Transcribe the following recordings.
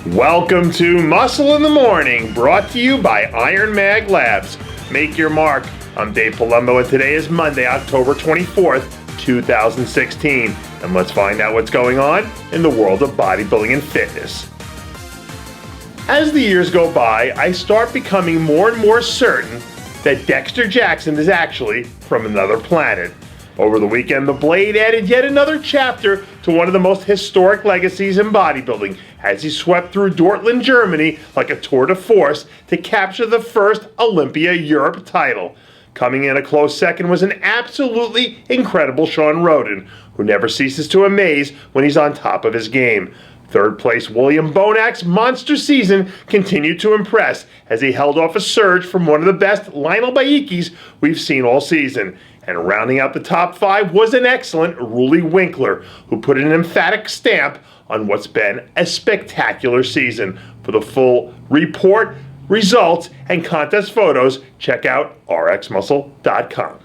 Welcome to Muscle in the Morning, brought to you by Iron Mag Labs. Make your mark. I'm Dave Palumbo, and today is Monday, October 24th, 2016. And let's find out what's going on in the world of bodybuilding and fitness. As the years go by, I start becoming more and more certain that Dexter Jackson is actually from another planet. Over the weekend, the Blade added yet another chapter to one of the most historic legacies in bodybuilding as he swept through Dortmund, Germany like a tour de force to capture the first Olympia Europe title. Coming in a close second was an absolutely incredible Sean Roden, who never ceases to amaze when he's on top of his game. Third place William Bonac's monster season continued to impress as he held off a surge from one of the best Lionel Baikis we've seen all season. And rounding out the top five was an excellent Ruli Winkler, who put an emphatic stamp on what's been a spectacular season. For the full report, results, and contest photos, check out RxMuscle.com.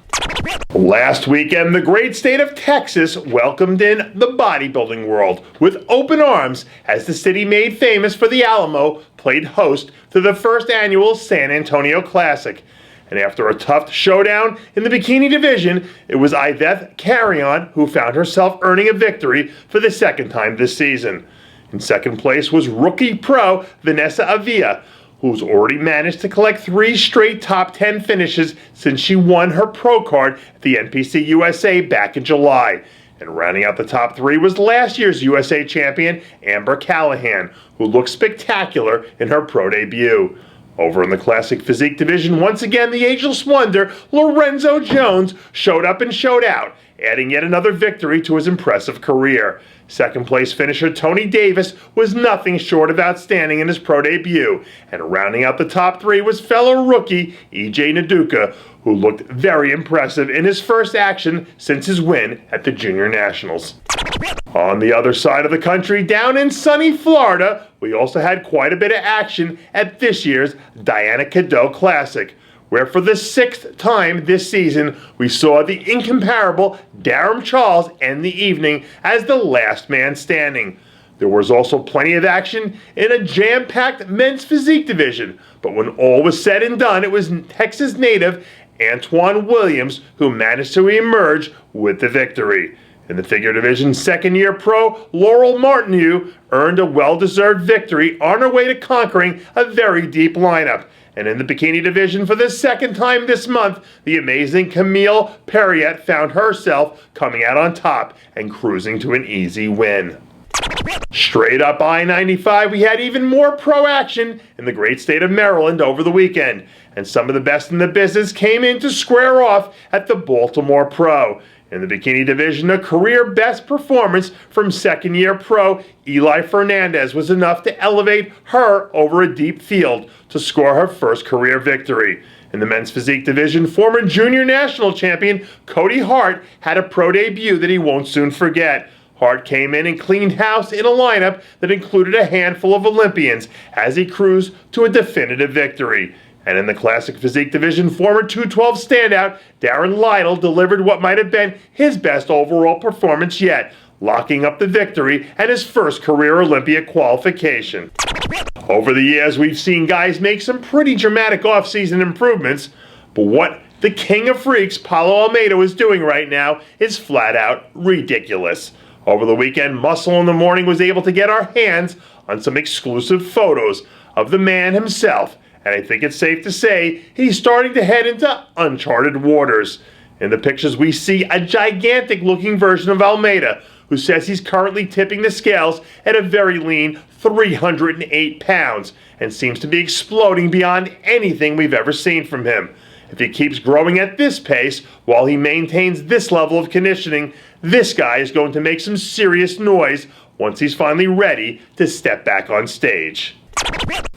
Last weekend, the great state of Texas welcomed in the bodybuilding world with open arms as the city made famous for the Alamo played host to the first annual San Antonio Classic. And after a tough showdown in the bikini division, it was Iveth Carrion who found herself earning a victory for the second time this season. In second place was rookie pro Vanessa Avila, who's already managed to collect 3 straight top 10 finishes since she won her pro card at the NPC USA back in July. And rounding out the top 3 was last year's USA champion Amber Callahan, who looked spectacular in her pro debut. Over in the Classic Physique division, once again, the ageless wonder, Lorenzo Jones, showed up and showed out, adding yet another victory to his impressive career. Second place finisher Tony Davis was nothing short of outstanding in his pro debut. And rounding out the top 3 was fellow rookie EJ Naduka, who looked very impressive in his first action since his win at the Junior Nationals. On the other side of the country, down in sunny Florida, we also had quite a bit of action at this year's Dayana Cadeau Classic, where for the 6th time this season, we saw the incomparable Darren Charles end the evening as the last man standing. There was also plenty of action in a jam-packed men's physique division, but when all was said and done, it was Texas native Antoine Williams who managed to emerge with the victory. In the figure division, second-year pro Laurel Martineau earned a well-deserved victory on her way to conquering a very deep lineup. And in the bikini division, for the second time this month, the amazing Camille Perriette found herself coming out on top and cruising to an easy win. Straight up I-95, we had even more pro action in the great state of Maryland over the weekend. And some of the best in the business came in to square off at the Baltimore Pro. In the bikini division, a career best performance from second-year pro Eli Fernandez was enough to elevate her over a deep field to score her first career victory. In the men's physique division, former junior national champion Cody Hart had a pro debut that he won't soon forget. Hart came in and cleaned house in a lineup that included a handful of Olympians as he cruised to a definitive victory. And in the Classic Physique division, former 212 standout Darren Lytle delivered what might have been his best overall performance yet, locking up the victory and his first career Olympia qualification. Over the years, we've seen guys make some pretty dramatic off-season improvements, but what the king of freaks, Paulo Almeida, is doing right now is flat out ridiculous. Over the weekend, Muscle in the Morning was able to get our hands on some exclusive photos of the man himself, and I think it's safe to say he's starting to head into uncharted waters. In the pictures, we see a gigantic-looking version of Almeida, who says he's currently tipping the scales at a very lean 308 pounds and seems to be exploding beyond anything we've ever seen from him. If he keeps growing at this pace while he maintains this level of conditioning, this guy is going to make some serious noise once he's finally ready to step back on stage.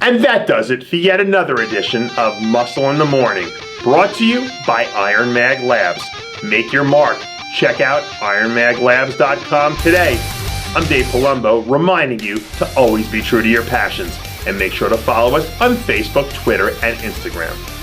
And that does it for yet another edition of Muscle in the Morning, brought to you by Iron Mag Labs. Make your mark. Check out IronMagLabs.com today. I'm Dave Palumbo, reminding you to always be true to your passions, and make sure to follow us on Facebook, Twitter, and Instagram.